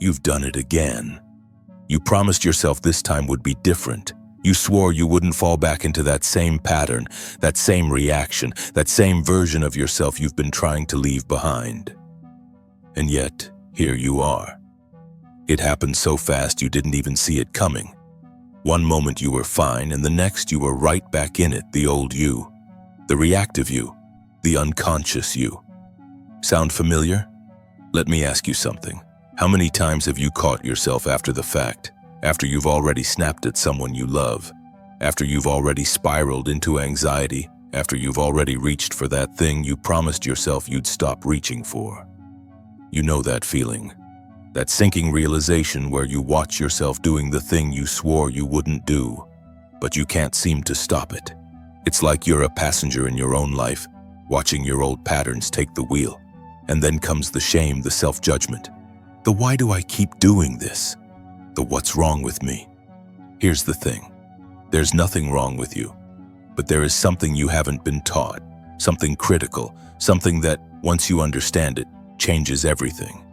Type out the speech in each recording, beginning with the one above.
You've done it again. You promised yourself this time would be different. You swore you wouldn't fall back into that same pattern, that same reaction, that same version of yourself you've been trying to leave behind. And yet, here you are. It happened so fast you didn't even see it coming. One moment you were fine, and the next you were right back in it, the old you, the reactive you, the unconscious you. Sound familiar? Let me ask you something. How many times have you caught yourself after the fact, after you've already snapped at someone you love, after you've already spiraled into anxiety, after you've already reached for that thing you promised yourself you'd stop reaching for? You know that feeling, that sinking realization where you watch yourself doing the thing you swore you wouldn't do, but you can't seem to stop it. It's like you're a passenger in your own life, watching your old patterns take the wheel. And then comes the shame, the self-judgment. The why do I keep doing this? The what's wrong with me? Here's the thing. There's nothing wrong with you, but there is something you haven't been taught, something critical, something that, once you understand it, changes everything.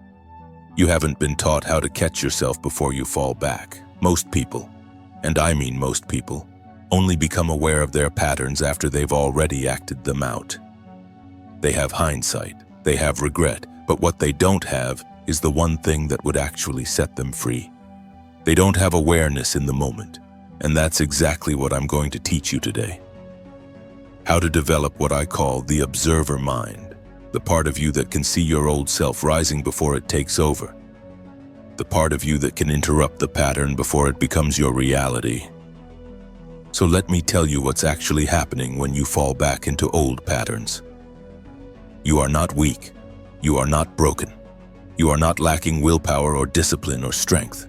You haven't been taught how to catch yourself before you fall back. Most people, and I mean most people, only become aware of their patterns after they've already acted them out. They have hindsight. They have regret, but what they don't have is the one thing that would actually set them free. They don't have awareness in the moment, and that's exactly what I'm going to teach you today. How to develop what I call the observer mind, the part of you that can see your old self rising before it takes over, the part of you that can interrupt the pattern before it becomes your reality. So let me tell you what's actually happening when you fall back into old patterns. You are not weak. You are not broken. You are not lacking willpower or discipline or strength.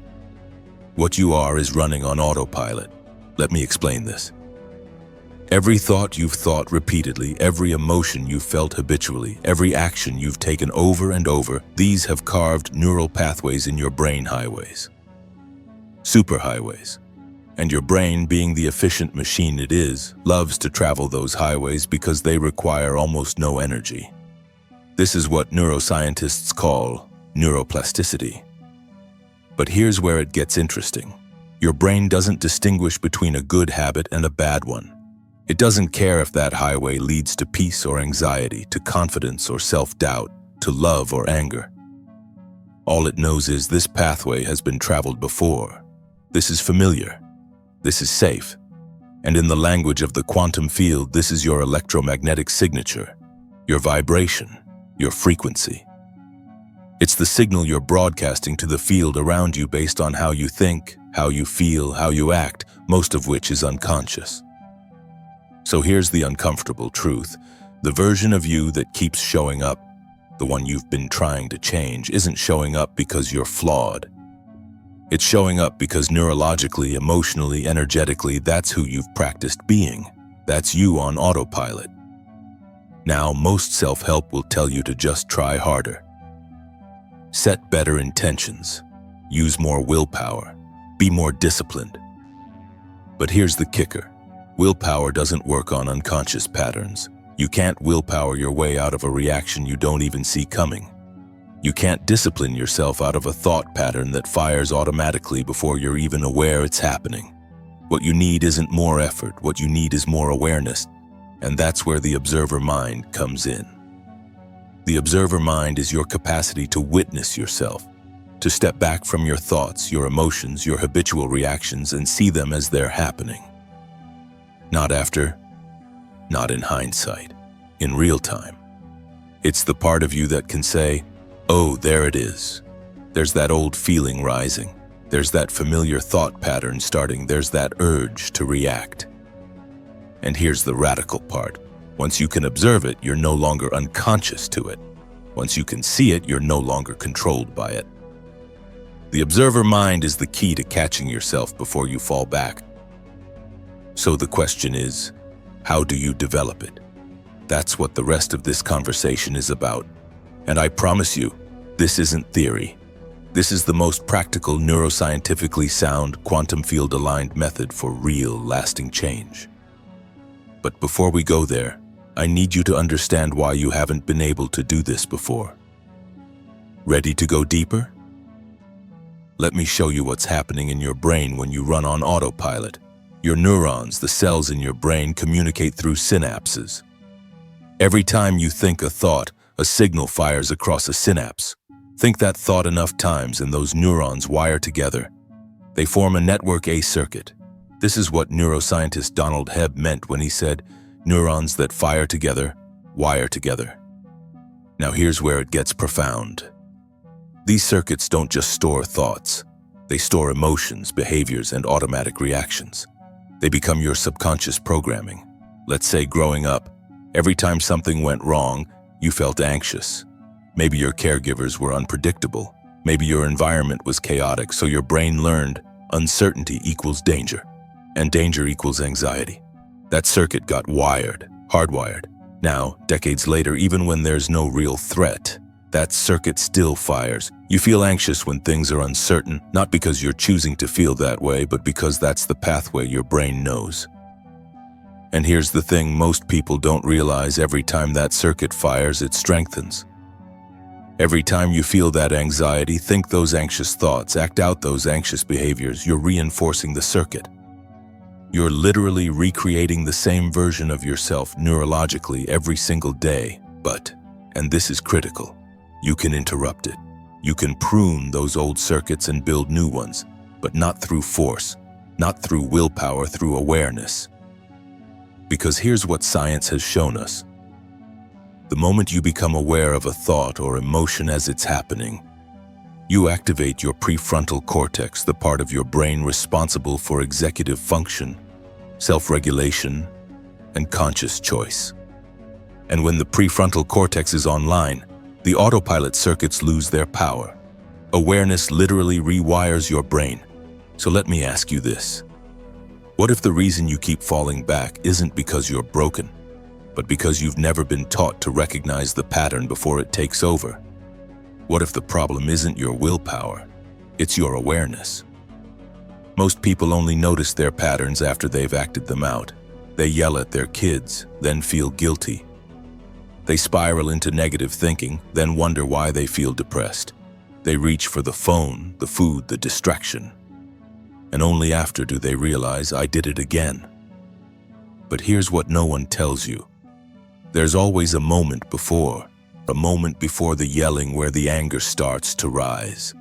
What you are is running on autopilot. Let me explain this. Every thought you've thought repeatedly, every emotion you've felt habitually, every action you've taken over and over, these have carved neural pathways in your brain highways. Superhighways. And your brain, being the efficient machine it is, loves to travel those highways because they require almost no energy. This is what neuroscientists call neuroplasticity. But here's where it gets interesting. Your brain doesn't distinguish between a good habit and a bad one. It doesn't care if that highway leads to peace or anxiety, to confidence or self-doubt, to love or anger. All it knows is this pathway has been traveled before. This is familiar. This is safe. And in the language of the quantum field, this is your electromagnetic signature, your vibration, your frequency. It's the signal you're broadcasting to the field around you based on how you think, how you feel, how you act, most of which is unconscious. So here's the uncomfortable truth. The version of you that keeps showing up, the one you've been trying to change, isn't showing up because you're flawed. It's showing up because neurologically, emotionally, energetically, that's who you've practiced being. That's you on autopilot. Now, most self-help will tell you to just try harder. Set better intentions. Use more willpower. Be more disciplined. But here's the kicker. Willpower doesn't work on unconscious patterns. You can't willpower your way out of a reaction you don't even see coming. You can't discipline yourself out of a thought pattern that fires automatically before you're even aware it's happening. What you need isn't more effort. What you need is more awareness. And that's where the observer mind comes in. The observer mind is your capacity to witness yourself, to step back from your thoughts, your emotions, your habitual reactions, and see them as they're happening. Not after, not in hindsight, in real time. It's the part of you that can say, oh, there it is. There's that old feeling rising. There's that familiar thought pattern starting. There's that urge to react. And here's the radical part. Once you can observe it, you're no longer unconscious to it. Once you can see it, you're no longer controlled by it. The observer mind is the key to catching yourself before you fall back. So the question is, how do you develop it? That's what the rest of this conversation is about. And I promise you, this isn't theory. This is the most practical, neuroscientifically sound, quantum field-aligned method for real, lasting change. But before we go there, I need you to understand why you haven't been able to do this before. Ready to go deeper? Let me show you what's happening in your brain when you run on autopilot. Your neurons, the cells in your brain, communicate through synapses. Every time you think a thought, a signal fires across a synapse. Think that thought enough times and those neurons wire together. They form a network A circuit. This is what neuroscientist Donald Hebb meant when he said, neurons that fire together, wire together. Now here's where it gets profound. These circuits don't just store thoughts. They store emotions, behaviors, and automatic reactions. They become your subconscious programming. Let's say growing up, every time something went wrong, you felt anxious. Maybe your caregivers were unpredictable. Maybe your environment was chaotic, so your brain learned uncertainty equals danger, and danger equals anxiety. That circuit got wired, hardwired. Now, decades later, even when there's no real threat, that circuit still fires. You feel anxious when things are uncertain, not because you're choosing to feel that way, but because that's the pathway your brain knows. And here's the thing most people don't realize: every time that circuit fires, it strengthens. Every time you feel that anxiety, think those anxious thoughts, act out those anxious behaviors, you're reinforcing the circuit. You're literally recreating the same version of yourself neurologically every single day. But, and this is critical, you can interrupt it. You can prune those old circuits and build new ones, but not through force, not through willpower, through awareness. Because here's what science has shown us. The moment you become aware of a thought or emotion as it's happening, you activate your prefrontal cortex, the part of your brain responsible for executive function, self-regulation, and conscious choice. And when the prefrontal cortex is online, the autopilot circuits lose their power. Awareness literally rewires your brain. So let me ask you this. What if the reason you keep falling back isn't because you're broken, but because you've never been taught to recognize the pattern before it takes over? What if the problem isn't your willpower, it's your awareness? Most people only notice their patterns after they've acted them out. They yell at their kids, then feel guilty. They spiral into negative thinking, then wonder why they feel depressed. They reach for the phone, the food, the distraction. And only after do they realize, I did it again. But here's what no one tells you. There's always a moment before the yelling where the anger starts to rise.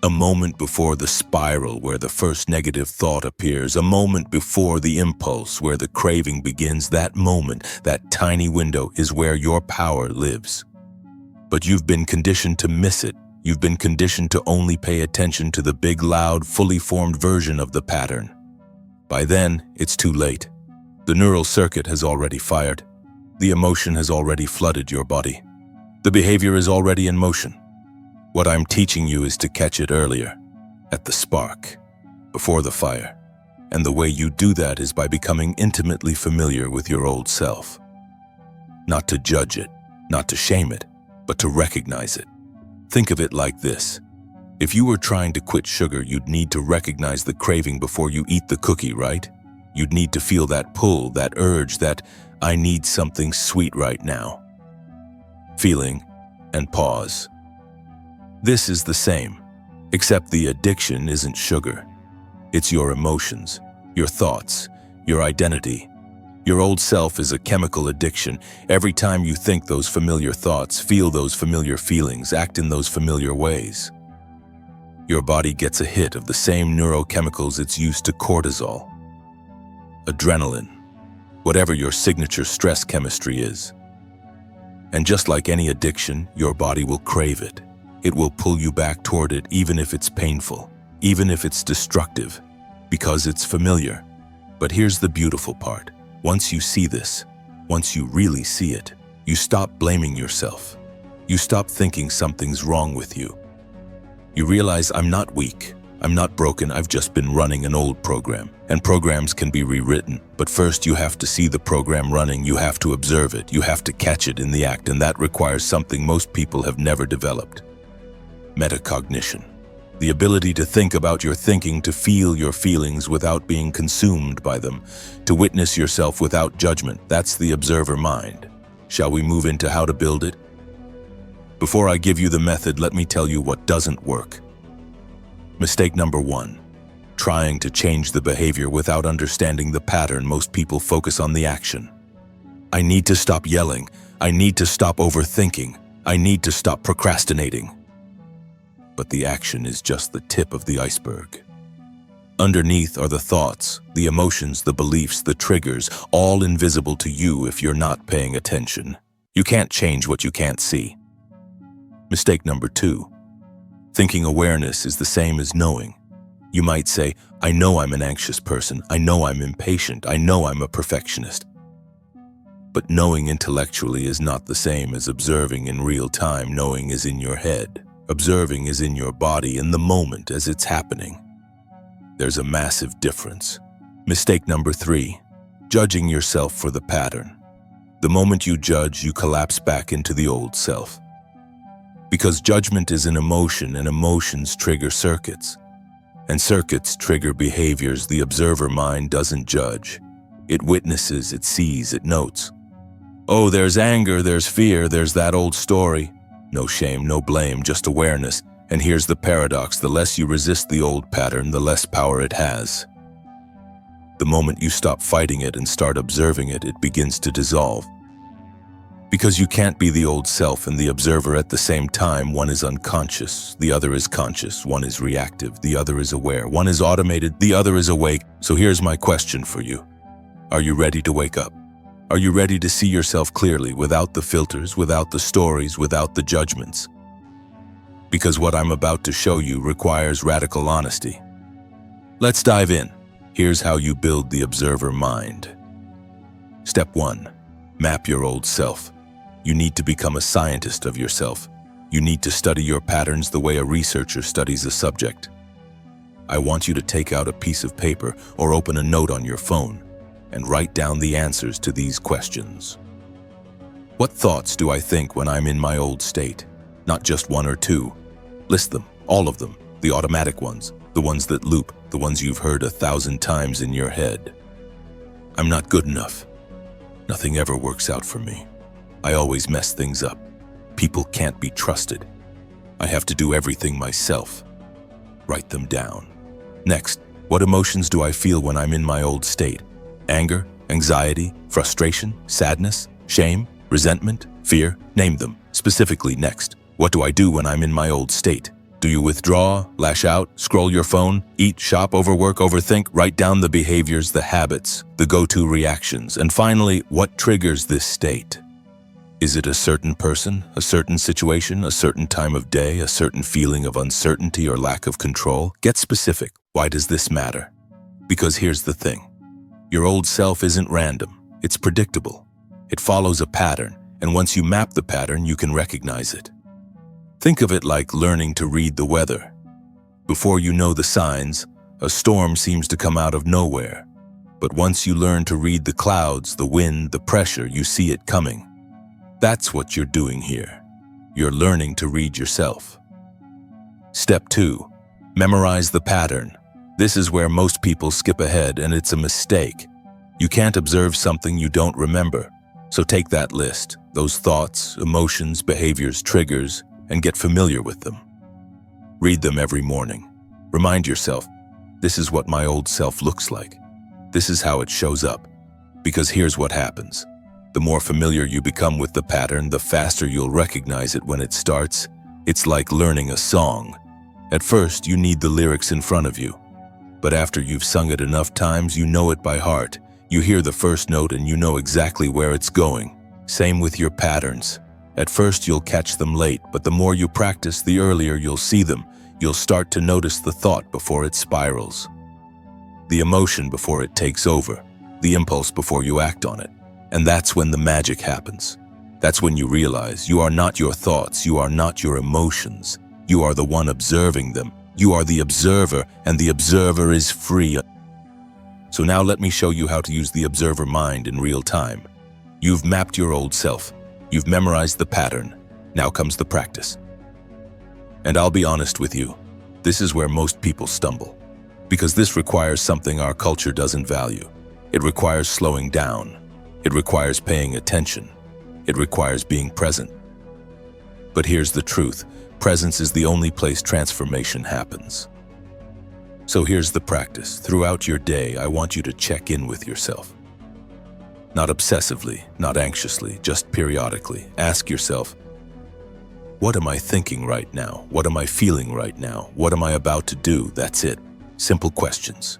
A moment before the spiral where the first negative thought appears. A moment before the impulse where the craving begins. That moment, that tiny window, is where your power lives. But you've been conditioned to miss it. You've been conditioned to only pay attention to the big, loud, fully formed version of the pattern. By then, it's too late. The neural circuit has already fired. The emotion has already flooded your body. The behavior is already in motion. What I'm teaching you is to catch it earlier, at the spark, before the fire. And the way you do that is by becoming intimately familiar with your old self. Not to judge it, not to shame it, but to recognize it. Think of it like this. If you were trying to quit sugar, you'd need to recognize the craving before you eat the cookie, right? You'd need to feel that pull, that urge, that I need something sweet right now. Feeling and pause. This is the same, except the addiction isn't sugar. It's your emotions, your thoughts, your identity. Your old self is a chemical addiction. Every time you think those familiar thoughts, feel those familiar feelings, act in those familiar ways, your body gets a hit of the same neurochemicals it's used to: cortisol, adrenaline, whatever your signature stress chemistry is. And just like any addiction, your body will crave it. It will pull you back toward it even if it's painful, even if it's destructive, because it's familiar. But here's the beautiful part. Once you see this, once you really see it, you stop blaming yourself. You stop thinking something's wrong with you. You realize, I'm not weak, I'm not broken, I've just been running an old program. And programs can be rewritten, but first you have to see the program running, you have to observe it, you have to catch it in the act, and that requires something most people have never developed: metacognition. The ability to think about your thinking, to feel your feelings without being consumed by them, to witness yourself without judgment. That's the observer mind. Shall we move into how to build it? Before I give you the method, let me tell you what doesn't work. Mistake number 1. Trying to change the behavior without understanding the pattern. Most people focus on the action. I need to stop yelling. I need to stop overthinking. I need to stop procrastinating. But the action is just the tip of the iceberg. Underneath are the thoughts, the emotions, the beliefs, the triggers, all invisible to you if you're not paying attention. You can't change what you can't see. Mistake number 2. Thinking awareness is the same as knowing. You might say, I know I'm an anxious person. I know I'm impatient. I know I'm a perfectionist. But knowing intellectually is not the same as observing in real time. Knowing is in your head. Observing is in your body in the moment as it's happening. There's a massive difference. Mistake number 3. Judging yourself for the pattern. The moment you judge, you collapse back into the old self. Because judgment is an emotion, and emotions trigger circuits. And circuits trigger behaviors. The observer mind doesn't judge. It witnesses, it sees, it notes. Oh, there's anger, there's fear, there's that old story. No shame, no blame, just awareness. And here's the paradox: the less you resist the old pattern, the less power it has. The moment you stop fighting it and start observing it, it begins to dissolve. Because you can't be the old self and the observer at the same time. One is unconscious, the other is conscious. One is reactive, the other is aware. One is automated, the other is awake. So here's my question for you. Are you ready to wake up? Are you ready to see yourself clearly, without the filters, without the stories, without the judgments? Because what I'm about to show you requires radical honesty. Let's dive in. Here's how you build the observer mind. Step 1. Map your old self. You need to become a scientist of yourself. You need to study your patterns the way a researcher studies a subject. I want you to take out a piece of paper or open a note on your phone and write down the answers to these questions. What thoughts do I think when I'm in my old state? Not just 1 or 2. List them, all of them, the automatic ones, the ones that loop, the ones you've heard 1,000 times in your head. I'm not good enough. Nothing ever works out for me. I always mess things up. People can't be trusted. I have to do everything myself. Write them down. Next, what emotions do I feel when I'm in my old state? Anger, anxiety, frustration, sadness, shame, resentment, fear? Name them specifically. Next, what do I do when I'm in my old state? Do you withdraw, lash out, scroll your phone, eat, shop, overwork, overthink? Write down the behaviors, the habits, the go-to reactions. And finally, what triggers this state? Is it a certain person, a certain situation, a certain time of day, a certain feeling of uncertainty or lack of control? Get specific. Why does this matter? Because here's the thing. Your old self isn't random. It's predictable. It follows a pattern, and once you map the pattern, you can recognize it. Think of it like learning to read the weather. Before you know the signs, a storm seems to come out of nowhere. But once you learn to read the clouds, the wind, the pressure, you see it coming. That's what you're doing here. You're learning to read yourself. Step 2. Memorize the pattern. This is where most people skip ahead, and it's a mistake. You can't observe something you don't remember. So take that list, those thoughts, emotions, behaviors, triggers, and get familiar with them. Read them every morning. Remind yourself, this is what my old self looks like. This is how it shows up. Because here's what happens. The more familiar you become with the pattern, the faster you'll recognize it when it starts. It's like learning a song. At first, you need the lyrics in front of you. But after you've sung it enough times, you know it by heart. You hear the first note and you know exactly where it's going. Same with your patterns. At first, you'll catch them late, but the more you practice, the earlier you'll see them. You'll start to notice the thought before it spirals, the emotion before it takes over, the impulse before you act on it. And that's when the magic happens. That's when you realize you are not your thoughts, you are not your emotions. You are the one observing them. You are the observer, and the observer is free. So now let me show you how to use the observer mind in real time. You've mapped your old self. You've memorized the pattern. Now comes the practice. And I'll be honest with you, this is where most people stumble. Because this requires something our culture doesn't value. It requires slowing down. It requires paying attention. It requires being present. But here's the truth. Presence is the only place transformation happens. So here's the practice. Throughout your day, I want you to check in with yourself. Not obsessively, not anxiously, just periodically. Ask yourself, what am I thinking right now? What am I feeling right now? What am I about to do? That's it. Simple questions,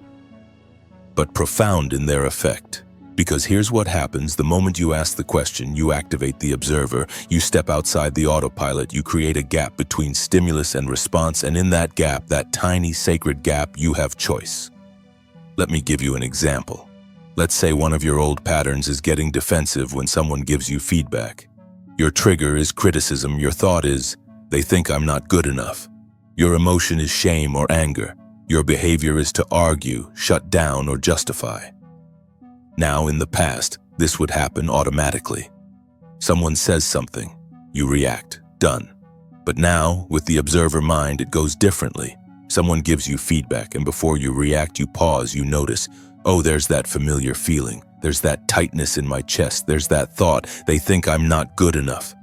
but profound in their effect. Because here's what happens. The moment you ask the question, you activate the observer, you step outside the autopilot, you create a gap between stimulus and response, and in that gap, that tiny sacred gap, you have choice. Let me give you an example. Let's say one of your old patterns is getting defensive when someone gives you feedback. Your trigger is criticism. Your thought is, they think I'm not good enough. Your emotion is shame or anger. Your behavior is to argue, shut down, or justify. Now, in the past, this would happen automatically. Someone says something, you react, done. But now, with the observer mind, it goes differently. Someone gives you feedback, and before you react, you pause, you notice, oh, there's that familiar feeling. There's that tightness in my chest. There's that thought, they think I'm not good enough.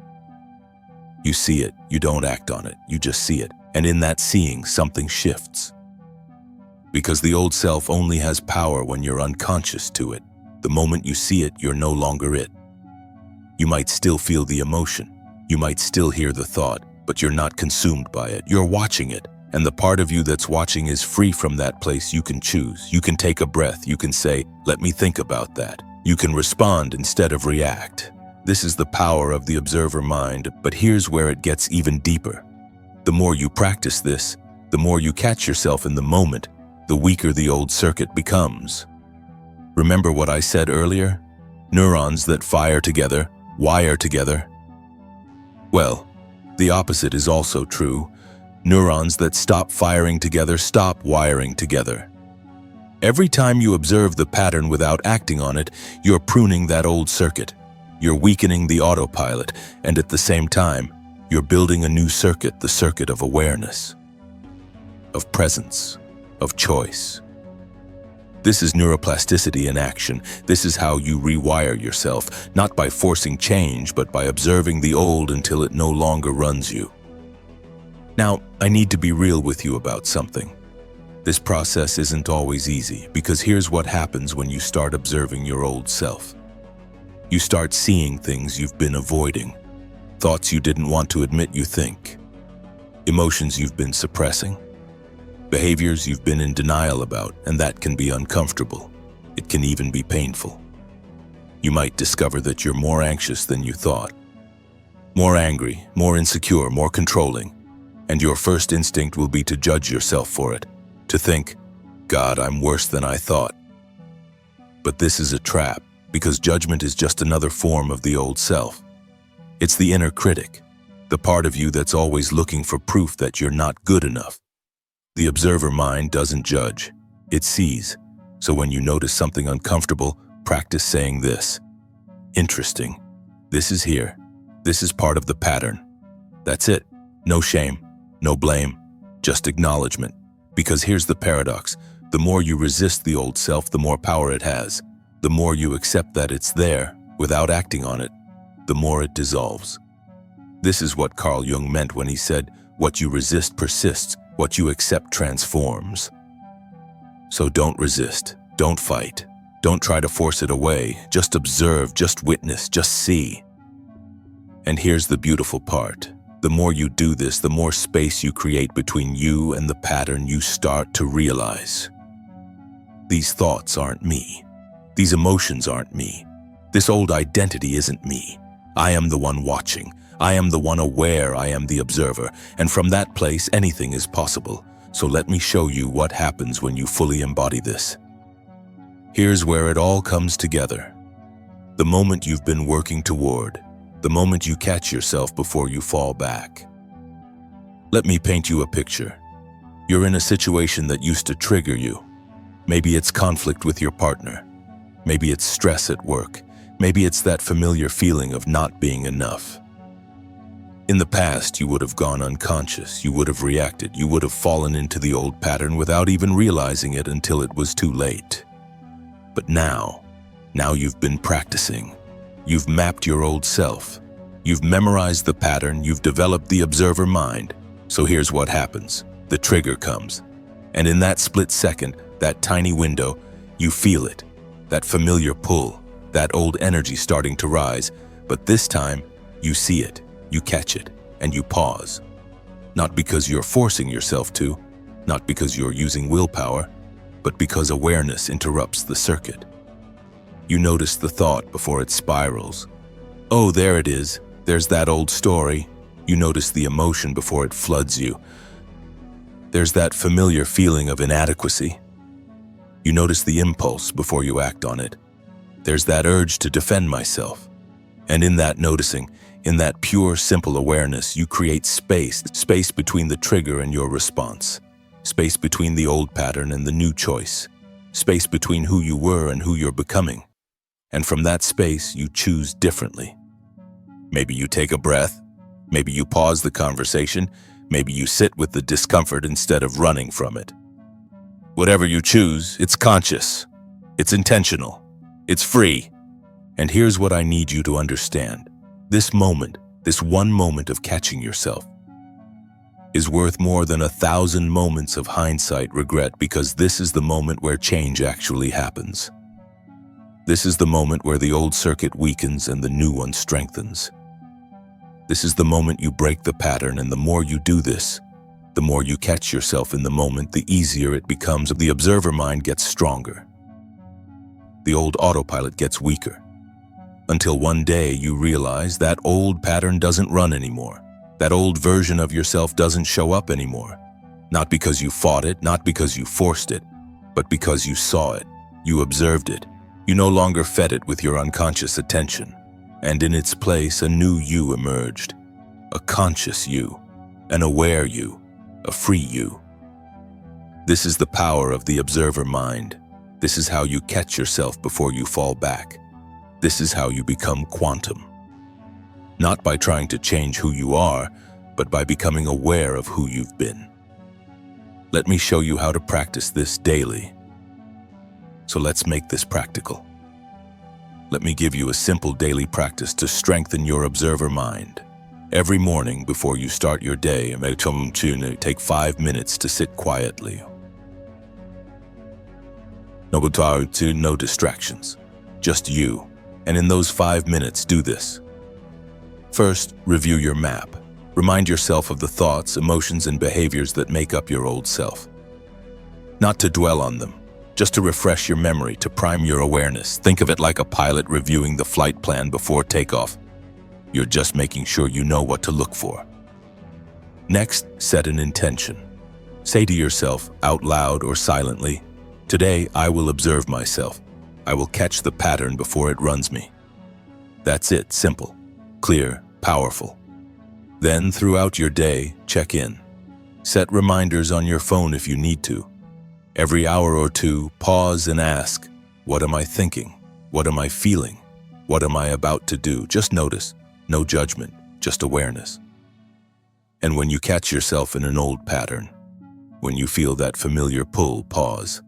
You see it, you don't act on it, you just see it. And in that seeing, something shifts. Because the old self only has power when you're unconscious to it. The moment you see it, you're no longer it. You might still feel the emotion. You might still hear the thought, but you're not consumed by it. You're watching it. And the part of you that's watching is free from that place. You can choose. You can take a breath. You can say, let me think about that. You can respond instead of react. This is the power of the observer mind, but here's where it gets even deeper. The more you practice this, the more you catch yourself in the moment, the weaker the old circuit becomes. Remember what I said earlier? Neurons that fire together, wire together. Well, the opposite is also true. Neurons that stop firing together stop wiring together. Every time you observe the pattern without acting on it, you're pruning that old circuit. You're weakening the autopilot, and at the same time, you're building a new circuit, the circuit of awareness, of presence, of choice. This is neuroplasticity in action. This is how you rewire yourself, not by forcing change, but by observing the old until it no longer runs you. Now, I need to be real with you about something. This process isn't always easy, because here's what happens when you start observing your old self. You start seeing things you've been avoiding, thoughts you didn't want to admit you think, emotions you've been suppressing, behaviors you've been in denial about, and that can be uncomfortable. It can even be painful. You might discover that you're more anxious than you thought, more angry, more insecure, more controlling, and your first instinct will be to judge yourself for it, to think, God, I'm worse than I thought. But this is a trap, because judgment is just another form of the old self. It's the inner critic, the part of you that's always looking for proof that you're not good enough. The observer mind doesn't judge, it sees. So when you notice something uncomfortable, practice saying this. Interesting. This is here. This is part of the pattern. That's it. No shame, no blame, just acknowledgement. Because here's the paradox. The more you resist the old self, the more power it has. The more you accept that it's there, without acting on it, the more it dissolves. This is what Carl Jung meant when he said, what you resist persists. What you accept transforms. So don't resist, don't fight, don't try to force it away, just observe, just witness, just see. And here's the beautiful part. The more you do this, the more space you create between you and the pattern. You start to realize. These thoughts aren't me. These emotions aren't me. This old identity isn't me. I am the one watching. I am the one aware, I am the observer, and from that place anything is possible. So let me show you what happens when you fully embody this. Here's where it all comes together. The moment you've been working toward, the moment you catch yourself before you fall back. Let me paint you a picture. You're in a situation that used to trigger you. Maybe it's conflict with your partner. Maybe it's stress at work. Maybe it's that familiar feeling of not being enough. In the past, you would have gone unconscious, you would have reacted, you would have fallen into the old pattern without even realizing it until it was too late. But now you've been practicing. You've mapped your old self. You've memorized the pattern, you've developed the observer mind. So here's what happens. The trigger comes. And in that split second, that tiny window, you feel it, that familiar pull, that old energy starting to rise. But this time, you see it, you catch it, and you pause. Not because you're forcing yourself to, not because you're using willpower, but because awareness interrupts the circuit. You notice the thought before it spirals. Oh, there it is. There's that old story. You notice the emotion before it floods you. There's that familiar feeling of inadequacy. You notice the impulse before you act on it. There's that urge to defend myself. And in that noticing, in that pure, simple awareness, you create space between the trigger and your response. Space between the old pattern and the new choice. Space between who you were and who you're becoming. And from that space, you choose differently. Maybe you take a breath. Maybe you pause the conversation. Maybe you sit with the discomfort instead of running from it. Whatever you choose, it's conscious. It's intentional. It's free. And here's what I need you to understand. This moment, this one moment of catching yourself, is worth more than 1,000 moments of hindsight regret, because this is the moment where change actually happens. This is the moment where the old circuit weakens and the new one strengthens. This is the moment you break the pattern, and the more you do this, the more you catch yourself in the moment, the easier it becomes. The observer mind gets stronger. The old autopilot gets weaker. Until one day you realize that old pattern doesn't run anymore. That old version of yourself doesn't show up anymore. Not because you fought it, not because you forced it, but because you saw it, you observed it. You no longer fed it with your unconscious attention. And in its place, a new you emerged. A conscious you, an aware you, a free you. This is the power of the observer mind. This is how you catch yourself before you fall back. This is how you become quantum. Not by trying to change who you are, but by becoming aware of who you've been. Let me show you how to practice this daily. So let's make this practical. Let me give you a simple daily practice to strengthen your observer mind. Every morning before you start your day, take 5 minutes to sit quietly. No distractions, just you. And in those 5 minutes, do this. First, review your map. Remind yourself of the thoughts, emotions, and behaviors that make up your old self. Not to dwell on them, just to refresh your memory, to prime your awareness. Think of it like a pilot reviewing the flight plan before takeoff. You're just making sure you know what to look for. Next, set an intention. Say to yourself, out loud or silently, "Today, I will observe myself. I will catch the pattern before it runs me." That's it, simple, clear, powerful. Then, throughout your day, check in. Set reminders on your phone if you need to. Every hour or two, pause and ask, what am I thinking? What am I feeling? What am I about to do? Just notice, no judgment, just awareness. And when you catch yourself in an old pattern, when you feel that familiar pull, pause.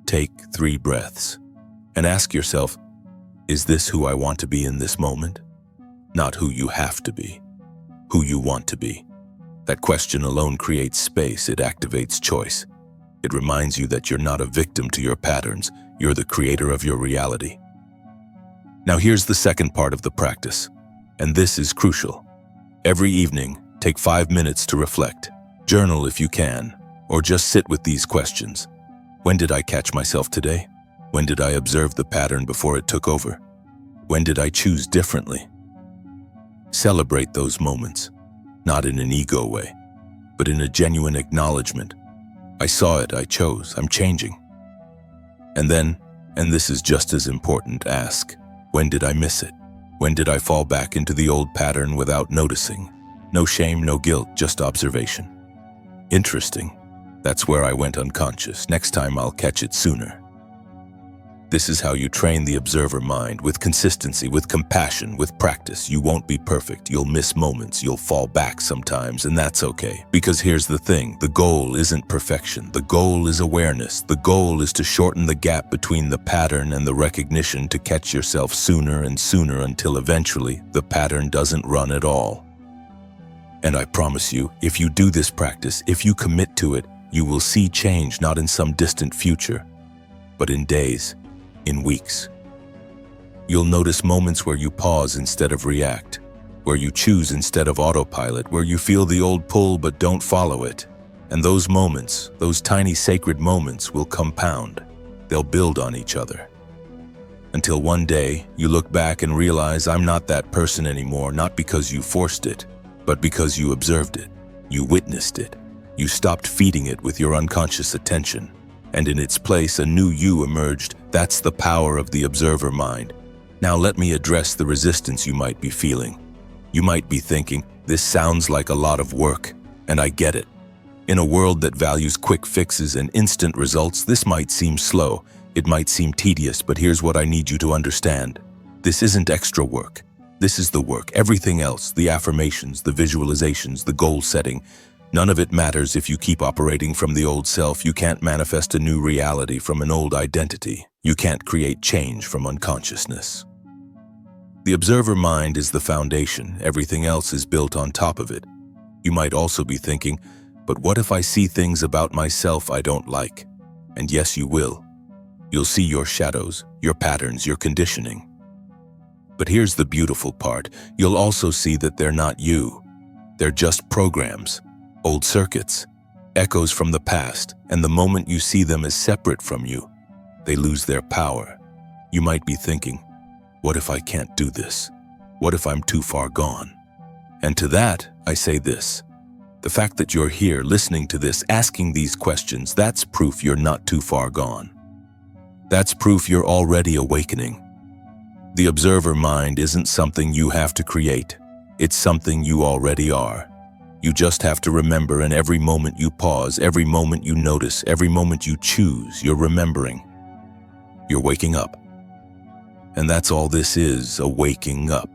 Take 3 breaths and ask yourself, is this who I want to be in this moment? Not who you have to be, who you want to be. That question alone creates space, it activates choice. It reminds you that you're not a victim to your patterns, you're the creator of your reality. Now here's the second part of the practice, and this is crucial. Every evening, take 5 minutes to reflect. Journal if you can, or just sit with these questions. When did I catch myself today? When did I observe the pattern before it took over? When did I choose differently? Celebrate those moments, not in an ego way, but in a genuine acknowledgement. I saw it, I chose, I'm changing. And then, and this is just as important, ask, when did I miss it? When did I fall back into the old pattern without noticing? No shame, no guilt, just observation. Interesting. That's where I went unconscious. Next time I'll catch it sooner. This is how you train the observer mind, with consistency, with compassion, with practice. You won't be perfect. You'll miss moments. You'll fall back sometimes, and that's okay. Because here's the thing, the goal isn't perfection. The goal is awareness. The goal is to shorten the gap between the pattern and the recognition, to catch yourself sooner and sooner until eventually the pattern doesn't run at all. And I promise you, if you do this practice, if you commit to it, you will see change not in some distant future, but in days, in weeks. You'll notice moments where you pause instead of react, where you choose instead of autopilot, where you feel the old pull but don't follow it. And those moments, those tiny sacred moments, will compound. They'll build on each other. Until one day, you look back and realize I'm not that person anymore, not because you forced it, but because you observed it. You witnessed it. You stopped feeding it with your unconscious attention. And in its place, a new you emerged. That's the power of the observer mind. Now let me address the resistance you might be feeling. You might be thinking, this sounds like a lot of work, and I get it. In a world that values quick fixes and instant results, this might seem slow. It might seem tedious, but here's what I need you to understand. This isn't extra work. This is the work. Everything else, the affirmations, the visualizations, the goal setting, none of it matters if you keep operating from the old self. You can't manifest a new reality from an old identity. You can't create change from unconsciousness. The observer mind is the foundation. Everything else is built on top of it. You might also be thinking, but what if I see things about myself I don't like? And yes, you will. You'll see your shadows, your patterns, your conditioning. But here's the beautiful part. You'll also see that they're not you. They're just programs, old circuits, echoes from the past, and the moment you see them as separate from you, they lose their power. You might be thinking, what if I can't do this? What if I'm too far gone? And to that, I say this. The fact that you're here listening to this, asking these questions, that's proof you're not too far gone. That's proof you're already awakening. The observer mind isn't something you have to create. It's something you already are. You just have to remember, and every moment you pause, every moment you notice, every moment you choose, you're remembering. You're waking up. And that's all this is, a waking up.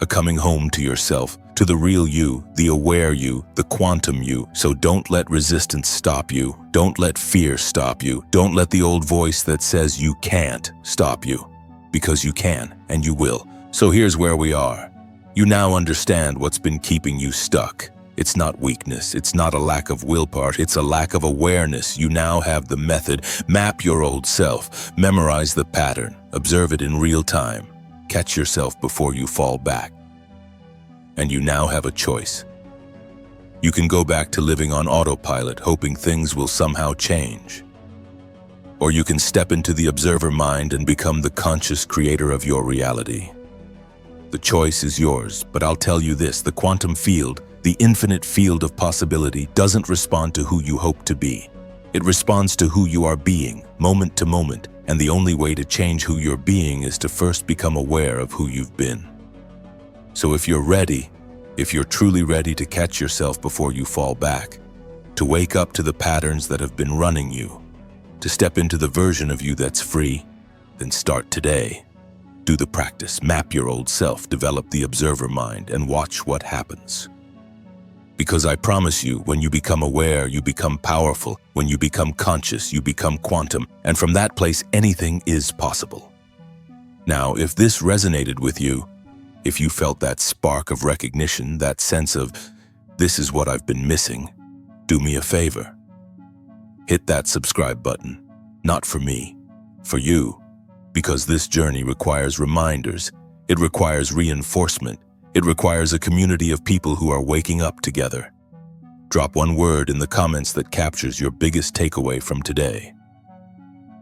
A coming home to yourself, to the real you, the aware you, the quantum you. So don't let resistance stop you. Don't let fear stop you. Don't let the old voice that says you can't stop you. Because you can, and you will. So here's where we are. You now understand what's been keeping you stuck. It's not weakness. It's not a lack of willpower. It's a lack of awareness. You now have the method. Map your old self. Memorize the pattern. Observe it in real time. Catch yourself before you fall back. And you now have a choice. You can go back to living on autopilot, hoping things will somehow change. Or you can step into the observer mind and become the conscious creator of your reality. The choice is yours, but I'll tell you this, the quantum field, the infinite field of possibility, doesn't respond to who you hope to be. It responds to who you are being, moment to moment, and the only way to change who you're being is to first become aware of who you've been. So if you're ready, if you're truly ready to catch yourself before you fall back, to wake up to the patterns that have been running you, to step into the version of you that's free, then start today. Do the practice, map your old self, develop the observer mind, and watch what happens. Because I promise you, when you become aware, you become powerful. When you become conscious, you become quantum. And from that place, anything is possible. Now, if this resonated with you, if you felt that spark of recognition, that sense of, this is what I've been missing, do me a favor. Hit that subscribe button. Not for me, for you. Because this journey requires reminders. It requires reinforcement. It requires a community of people who are waking up together. Drop one word in the comments that captures your biggest takeaway from today.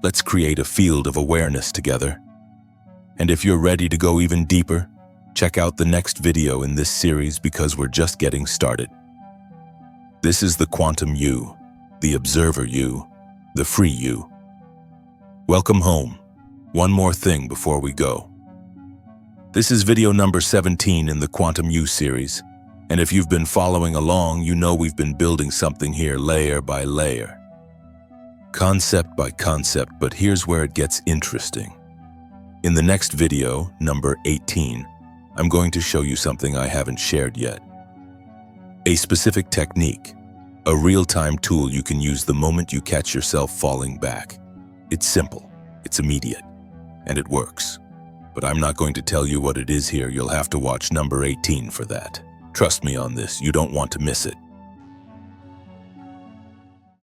Let's create a field of awareness together. And if you're ready to go even deeper, check out the next video in this series because we're just getting started. This is the quantum you, the observer you, the free you. Welcome home. One more thing before we go. This is video number 17 in the Quantum You series, and if you've been following along, you know we've been building something here layer by layer. Concept by concept, but here's where it gets interesting. In the next video, number 18, I'm going to show you something I haven't shared yet. A specific technique, a real-time tool you can use the moment you catch yourself falling back. It's simple, it's immediate, and it works. But I'm not going to tell you what it is here. You'll have to watch number 18 for that. Trust me on this, you don't want to miss it.